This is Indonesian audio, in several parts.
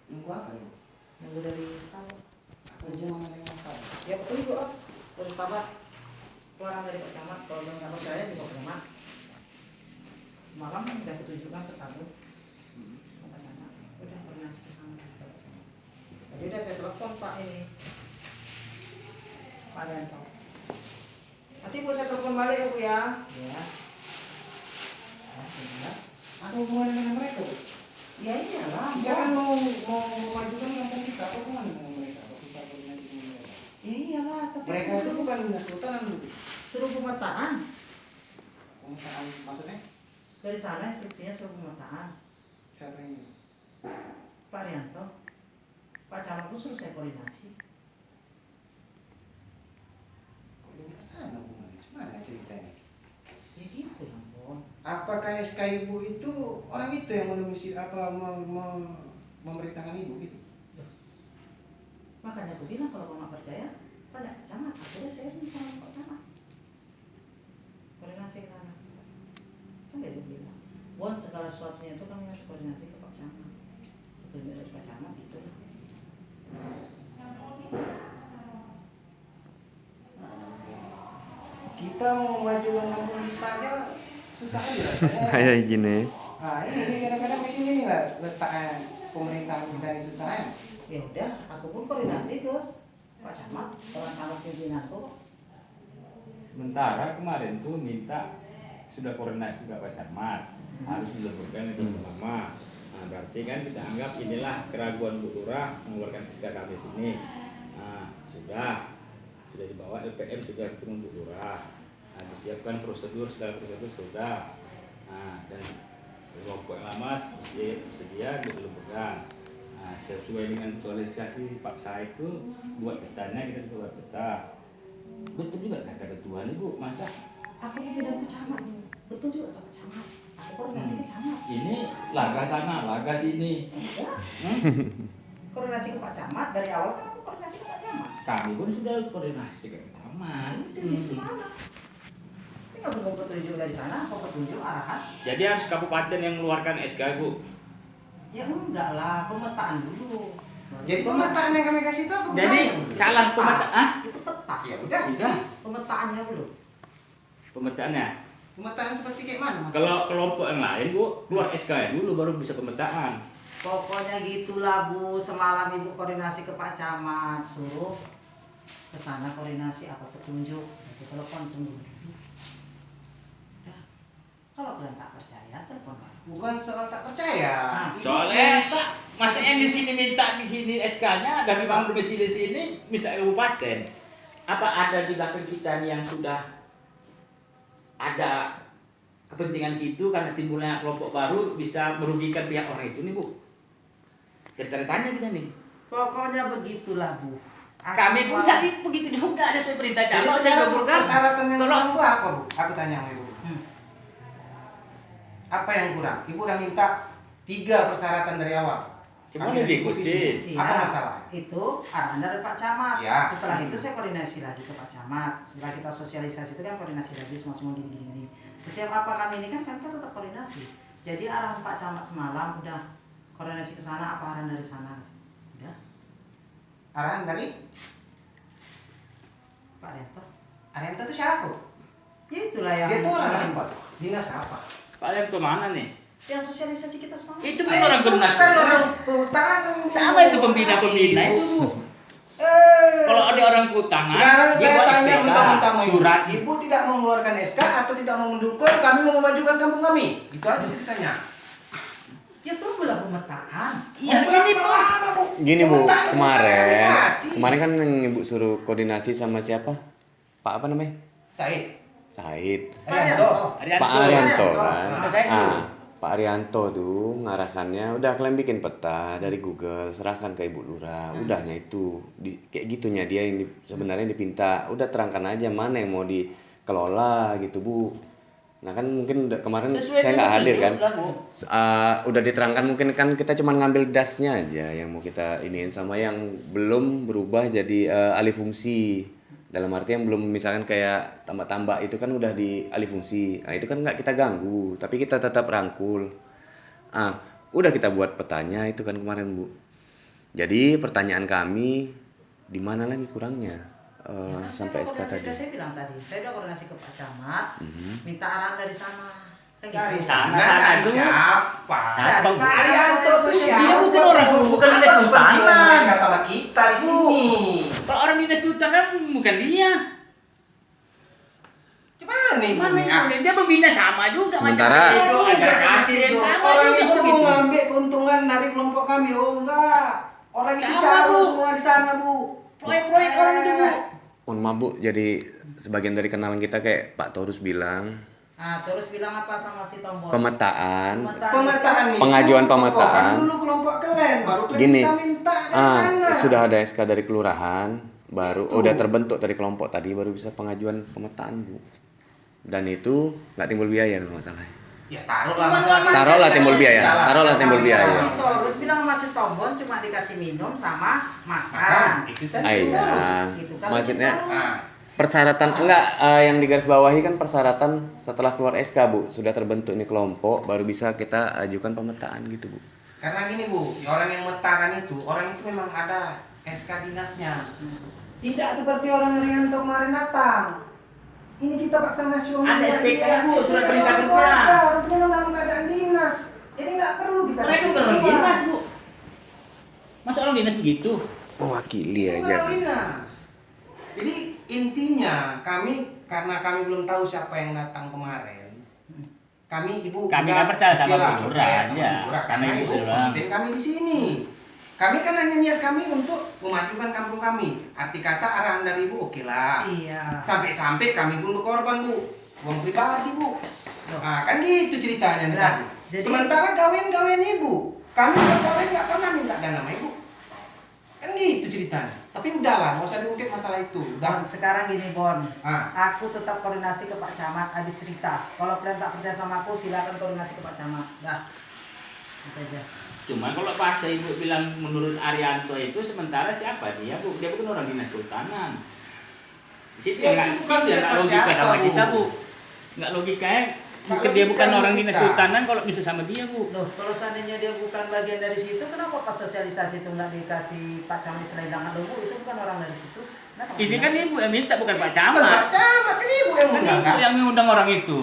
Nunggu apa ibu? Nunggu dari Starbucks. Tujuh mana dengan apa? Ya betul juga. Dari Starbucks keluaran dari Pak Camat. Kalau nggak percaya di Pak Camat. Semalam udah ketujukan ke tamu. Pak Camat. Udah koordinasi ke sana. Jadi udah saya telepon Pak ini. Pak Danto. Nanti Bu saya telepon balik ya Bu ya. Ya. Ya. Ada hubungan dengan mereka bu? Ya iyalah. Kita kan mau memajukan kampung kita, apa hubungan dengan mereka? Apa bisa koordinasi dengan mereka? Ya iyalah. Mereka itu bukan dinas kehutanan bu. Suruh pemetaan. Pemetaan maksudnya? Dari sana instruksinya suruh pemetaan. Siapa ini? Pak Rianto. Pak Camat pun suruh saya koordinasi. Kok jadi kesana hubungannya? Gimana ceritanya? Ya gitu lah, Bon. Apakah SK ibu itu orang itu yang menemui apa memerintahkan ibu gitu? Makanya aku bilang kalau kamu nggak percaya, tanya ke Camat. Akhirnya saya minta sama Pak Camat. Koordinasi ke sana. Kan dia bilang, Bon segala sesuatunya itu kami harus koordinasi ke Pak Camat. Petunjuk dari Pak Camat itu. Kita mau memajukan kampung kita aja susah aja rasanya. Kayak gini. Nah ini kadang-kadang di sini nih lah letaknya pemerintahan kita ini susah ya. Ya udah, aku pun koordinasi ke Pak Camat, orang sama pimpinanku. Sementara kemarin tuh minta sudah koordinasi juga Pak Camat harus dilakukan itu pertama. Nah, berarti kan kita anggap inilah keraguan Bu Lurah mengeluarkan SK kami sini. Nah, sudah dibawa LPM sudah ketemu Bu Lurah. Nah, disiapkan prosedur segala prosedur sudah. Nah, dan kelompok yang lama sedia belum pegang. Nah, sesuai dengan visualisasi Pak Said itu buat petanya kita juga buat peta. Betul juga kata ketua nih Bu, masa Aku pimpinan ke Camat. Betul juga kata Pak Camat. Aku koordinasi ke Camat. ini laga sana, laga sini. Ya. Koordinasi ke Pak Camat dari awal kan aku koordinasi ke Pak Camat. Kami pun sudah koordinasi ke Camat. Udah jadi semangat. Ini nggak perlu petunjuk dari sana, kok petunjuk arahan? Jadi harus kabupaten yang mengeluarkan SK Bu. Ya enggak lah, pemetaan dulu. Jadi pemetaan yang kami kasih itu apa? Jadi hubungannya? salah pemetaan. Ah? Itu peta. Ya udah. Udah. Pemetaannya dulu. Pemetaannya. Pemetaan seperti kayak mana mas? Kalau kelompok yang lain Bu, keluar SK -nya dulu baru bisa pemetaan. Pokoknya gitulah Bu, semalam Ibu koordinasi ke Pak Camat, suruh ke sana koordinasi apa petunjuk. Nanti telepon tunggu. Dah. Kalau kalian tak percaya, telepon lagi. Bukan soal tak percaya. Ibu Soalnya minta. masa yang di sini minta di sini SK-nya dari bank domisili sini minta kabupaten. Apa ada di belakang kita nih yang sudah ada kepentingan situ karena timbulnya kelompok baru bisa merugikan pihak orang itu nih Bu? Jadi tanda tanya kita nih. Pokoknya begitulah Bu. Aku Kami pun selalu- tadi begitu juga sesuai perintah Jadi calon dan sekarang program. persyaratan yang Kalau- kurang itu apa bu? Aku tanya sama ibu. Apa yang kurang? Ibu udah minta 3 persyaratan dari awal. Cuma Kami udah diikuti. cukupi semua. Apa masalah? Itu arahan dari Pak Camat. Ya. Setelah itu saya koordinasi lagi ke Pak Camat. Setelah kita sosialisasi itu kan koordinasi lagi semua gini. Setiap apa kami ini kan tetap koordinasi. Jadi arahan Pak Camat semalam udah koordinasi ke sana, apa arahan dari sana? Udah. Arahan dari Pak Rento. Arianto itu siapa? Ya itulah yang Dia tuh orang apa? Dinas apa? Pak Lem tuh mana nih? yang sosialisasi kita semalam. Itu bukan orang Gernas. Bukan orang kehutanan. Sama itu pembina-pembina itu Bu. Kalau ada orang keutangan, Sekarang dia saya buat tanya SPK, mentang-mentang ibu. surat. Ibu tidak mau mengeluarkan SK atau tidak mau mendukung kami mau memajukan kampung kami. Itu aja ceritanya. Ya tunggulah pemetaan. Iya, ini Bu. Gini Bu, Pemetaan kemarin kan yang Ibu suruh koordinasi sama siapa? Pak apa namanya? Said. Said. Arianto. Pak Arianto kan. Pak Said dulu. Pak Arianto tuh ngarahkannya udah kalian bikin peta dari Google, serahkan ke Ibu Lurah. Udahnya itu kayak gitunya dia yang sebenarnya dipinta. Udah terangkan aja mana yang mau dikelola gitu Bu. Nah kan mungkin kemarin Sesuai saya nggak dengan hadir kan. petunjuk lah, Bu. Udah diterangkan mungkin kan kita cuma ngambil dasnya aja yang mau kita iniin sama yang belum berubah jadi alih fungsi. Dalam arti yang belum misalkan kayak tambah-tambah itu kan udah di alih fungsi. Nah itu kan nggak kita ganggu, tapi kita tetap rangkul. Udah kita buat petanya itu kan kemarin Bu. Jadi pertanyaan kami, di mana lagi kurangnya sampai SK koordinasi, tadi? saya bilang tadi, saya udah koordinasi ke Pak Camat, minta arahan dari sana. Kan Dari gitu. sana Sana dari tuh. siapa? Dari Pak Arianto tuh siapa? Dia bukan orang, bukan Apa dinas kepentingan kehutanan. mereka sama kita di sini? Kalau orang dinas kehutanan bukan dia. Gimana nih? Mana Bu? yang boleh? Dia membina sama juga Sementara- macam Sedo, Enggak, agar sama kasih Sido. sama Orang juga itu mau begitu. ngambil keuntungan dari kelompok kami. Oh enggak. Orang itu Sama, calo Bu. semua di sana, Bu. Proyek-proyek orang itu, Bu. Mohon maaf Bu, jadi sebagian dari kenalan kita kayak Pak Torus bilang, Nah, terus bilang apa sama si Tombol? pemetaan, Pemetaan itu. Pengajuan pokokkan pemetaan. dulu kelompok kalian, baru kalian Gini, bisa minta dari sana. sudah ada SK dari kelurahan, baru udah terbentuk dari kelompok tadi, baru bisa pengajuan pemetaan Bu. Dan itu nggak timbul biaya kalau nggak salah. Ya taruhlah masalah. Taruhlah timbul biaya, taruhlah timbul biaya. Si Torus bilang sama si Tombol cuma dikasih minum sama Makan. makan. Itu tadi Ah, si iya. Torus. Gitu kan Maksudnya si Torus. persyaratan enggak yang digarisbawahi kan persyaratan setelah keluar SK Bu, sudah terbentuk ini kelompok, baru bisa kita ajukan pemetaan gitu Bu. Karena gini Bu, orang yang metakan itu, orang itu memang ada SK dinasnya. Tidak seperti orang yang kemarin datang. Ini kita paksa nasional. Ada SPK, Bu, surat perintah itu kerja. ada, itu memang dalam keadaan dinas. Ini nggak perlu kita. Mereka bukan orang dinas, Bu. Masa orang dinas begitu? Mewakili Itu aja. orang dinas. Jadi intinya karena kami belum tahu siapa yang datang kemarin. Ibu Kami udah kan percaya sama iyalah, Bu Lurah percaya sama aja. Bu Lurah, Karena karena Ibu ibu Lurah. pemimpin kami di sini. Kami kan hanya niat kami untuk memajukan kampung kami. Arti kata arahan dari ibu oke lah. Iya. Sampai-sampai kami pun berkorban Bu. Uang pribadi Bu. Nah, kan gitu ceritanya nih Lah, tadi. jadi- Sementara gawen ibu, kami bergawen nggak pernah minta dana sama ibu. Kan gitu ceritanya. Tapi udahlah, nggak usah diungkit masalah itu. Bon, Udah. sekarang gini Bon, Ah. aku tetap koordinasi ke Pak Camat habis cerita. Kalau kalian tak percaya sama aku, silakan koordinasi ke Pak Camat. Dah, itu aja. Cuma kalau bahasa Ibu bilang menurut Arianto itu sementara siapa dia, Bu? Dia bukan orang dinas kehutanan. Di situ Ya, nggak itu bukan nggak logika siapa-siapa, sama Bu. kita, Bu. Nggak logikanya. Nggak Dia logika bukan sama orang dinas kita. kehutanan kalau bisa sama dia, Bu. Loh, kalau seandainya dia bukan bagian dari situ, kenapa pas sosialisasi itu nggak dikasih Pak Camat selendang? Loh, Bu, itu bukan orang dari situ. Kenapa nggak Ini kan bilang? Ibu yang minta, bukan Pak Bukan Camat. Pak Camat, kan ibu yang Kan undang Ibu kan? yang mengundang orang itu.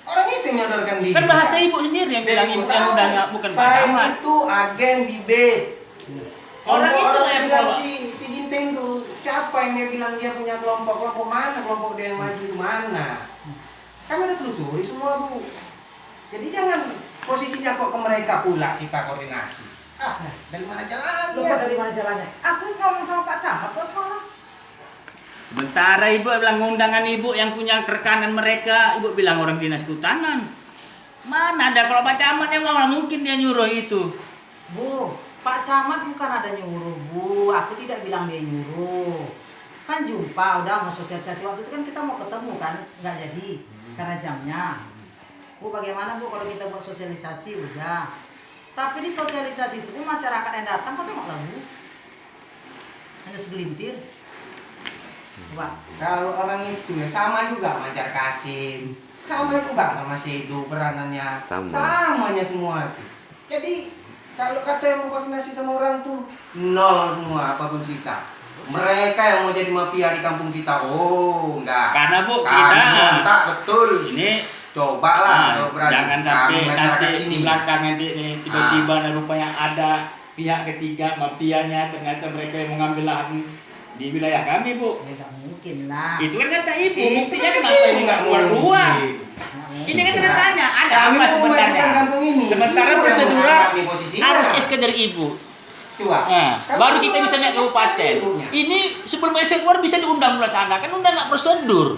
Orang itu yang menyodorkan diri. Kan bahasa Ibu sendiri yang bilang Ibu yang undang, bukan Pak Saya Camat. itu agen bibit. Orang itu Orang yang bilang bawa. si Ginting tuh, siapa yang dia bilang dia punya kelompok mana, kelompok dia yang maju itu mana? Kami udah telusuri semua Bu. Jadi jangan posisinya kok ke mereka pula kita koordinasi. Dari mana Loh, jalannya? kok dari mana jalannya? Aku ngomong sama Pak Camat kok semalam. Sementara Ibu bilang undangan Ibu yang punya rekanan mereka, Ibu bilang orang dinas kehutanan. Mana ada kalau Pak Camat yang mana mungkin dia nyuruh itu. Bu, Pak Camat bukan ada nyuruh, Bu. Aku tidak bilang dia nyuruh. Kan jumpa, udah mau sosialisasi. Waktu itu kan kita mau ketemu kan, nggak jadi karena jamnya. Bu, bagaimana Bu kalau kita buat sosialisasi udah. Tapi di sosialisasi itu pun masyarakat yang datang kan cuma Bu. Hanya segelintir. Coba. Kalau orang itu ya sama juga sama Jar Kasim, sama juga sama Sedo peranannya, Sama. samanya semua itu. Jadi kalau kata yang mau koordinasi sama orang tuh nol semua apapun cerita. Mereka yang mau jadi mafia di kampung kita, oh enggak. Karena Bu Kami kita berontak betul. ini Coba lah kalau berani. jangan sampai Kami masyarakat nanti sini. di belakang nanti nih, tiba-tiba rupanya ada pihak ketiga mafianya, ternyata mereka yang mengambil lahan di wilayah kami, Bu. Ya nggak mungkin lah. Itu kan kata Ibu, Itu buktinya kan kenapa ini nggak nggak keluar-keluar? mungkin. Nggak mungkin. Ini kan kita tanya, ada Kami apa mau sebenarnya? memajukan kampung ini. Sementara Ibu yang prosedural mengangkat nih posisinya. harus SK dari Ibu. Coba. Nah, Kamu baru mau kita bisa naik SK kabupaten. ibunya. Ini sebelum SK keluar bisa diundang pelaksana, kan undang nggak prosedur.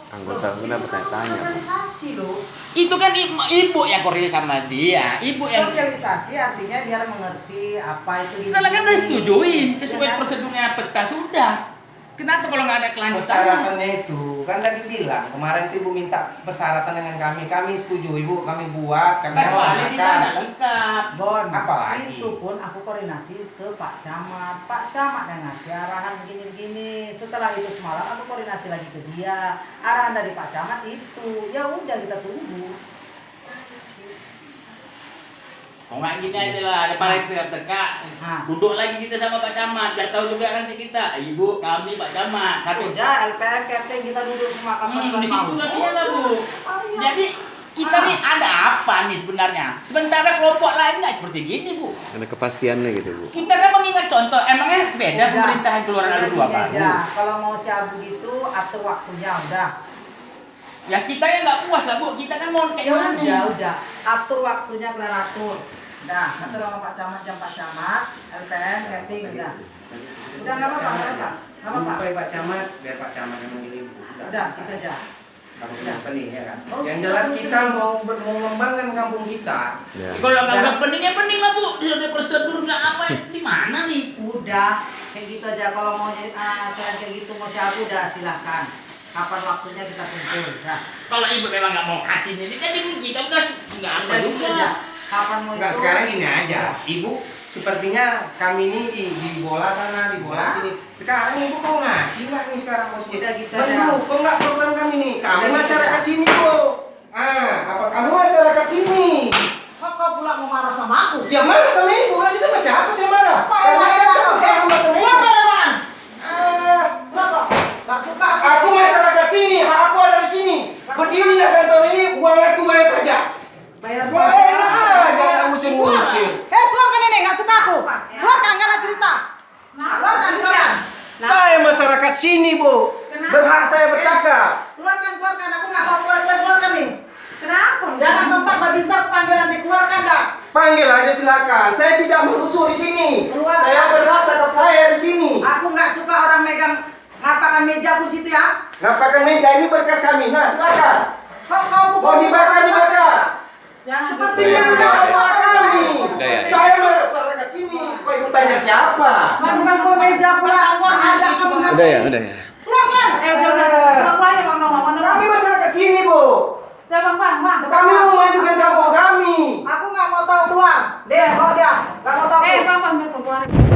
Anggota udah bertanya-tanya. Sosialisasi loh. Itu kan ibu yang koordinasi sama dia, ibu yang Sosialisasi artinya biar mengerti apa itu. salah kan udah setujuin sesuai Ya kan? prosedurnya peta sudah. Kenapa kalau nggak ada kelanjutan? Persyaratannya itu kan tadi bilang kemarin tuh Ibu minta persyaratan dengan kami setuju Ibu, kami buat, kami Kecuali laksanakan. tidak lengkap. Bon, Apalagi? itu pun aku koordinasi ke Pak Camat. Pak Camat yang ngasih arahan begini-begini. Setelah itu semalam aku koordinasi lagi ke dia. Arahan dari Pak Camat itu, ya udah kita tunggu. Oh nggak gini aja lah, ada paling teka-teka. Duduk lagi kita sama Pak Camat, udah tahu juga nanti kita. Ibu, kami, Pak Camat. Satu. Udah, LPM, Captain, kita duduk semua kapan Di situ nantinya lah Bu. Jadi kita nih ada apa nih sebenarnya? Sementara kelompok lain nggak seperti gini Bu. Ada kepastiannya gitu Bu. Kita kan mengingat contoh, emangnya beda pemerintahan keluaran ada dua Pak? Kalau mau syabu gitu, atur waktunya udah. Ya kita yang nggak puas lah Bu, kita kan mau kayak mana? Ya udah, atur waktunya kalian atur. Udah, atur sama Pak Camat, jam Pak Camat, LPM, camping, udah. Udah nggak apa-apa, nggak apa-apa. Nggak apa-apa. Sampai Pak Camat, biar Pak Camat yang memilih. Udah, situ aja. Kamu yang pening ya kan? Oh, Yang jelas kita mau mengembangkan kampung kita. Ya. Kalau nggak penting ya penting lah Bu. Ada prosedur nggak apa di mana nih? Udah, kayak gitu aja. Kalau mau kalian kayak gitu mau syabu, udah silahkan. Kapan waktunya kita kumpul, udah. Kalau ibu memang nggak mau kasih ini, jadi kita udah nggak apa Udah gitu juga. aja. Kapan mau Enggak, itu? sekarang ini aja. Ibu sepertinya kami ini di bola sana, di bola sini. Sekarang ibu mau ngasih nggak nih sekarang mau Udah gitu aja. aja. Kok nggak program kami nih? Kami Udah gitu masyarakat aja. sini Bu. Apa kamu masyarakat sini? Kok kau pula mau marah sama aku? Ya marah sama ibu lagi sama siapa sih marah? Karena enak, aku enak. sama sama ibu. Kenapa, Rewan? Ah, Kenapa? Gak suka Aku masyarakat sini, hak aku ada di sini. Berdiri ya kantor ini, uang aku bayar pajak. bayar Bayar aja, ada ngusir-ngusir. Keluarkan ini, gak suka aku. Keluarkan, gak ada cerita. Keluarkan, keluarkan. Saya masyarakat sini, Bu. Berhak saya bercakap. Keluarkan, keluarkan. Aku gak mau keluarkan nih. Kenapa? Jangan sempat gak bisa aku panggil nanti. Keluarkan dah. Panggil aja silakan. Saya tidak merusuh di sini. Keluar. Saya berhak cakap saya di sini. Aku gak suka orang megang ngapakan meja pun situ ya. Ngapakan meja ini berkas kami. Nah, silakan. Kau Mau dibakar, dibakar. Seperti Udah ya, yang udah saya ya. buat kami. Udah ya. Saya masyarakat sini. Kok ibu tanya siapa? Bangku meja pula. Ada kamu Udah ya, udah ya. Keluarkan. Kami masyarakat sini, Bu. Kami mau memajukan kampung kami. Aku nggak mau tahu keluar. Deh, bawa dia. Nggak mau tahu. Bang, keluar.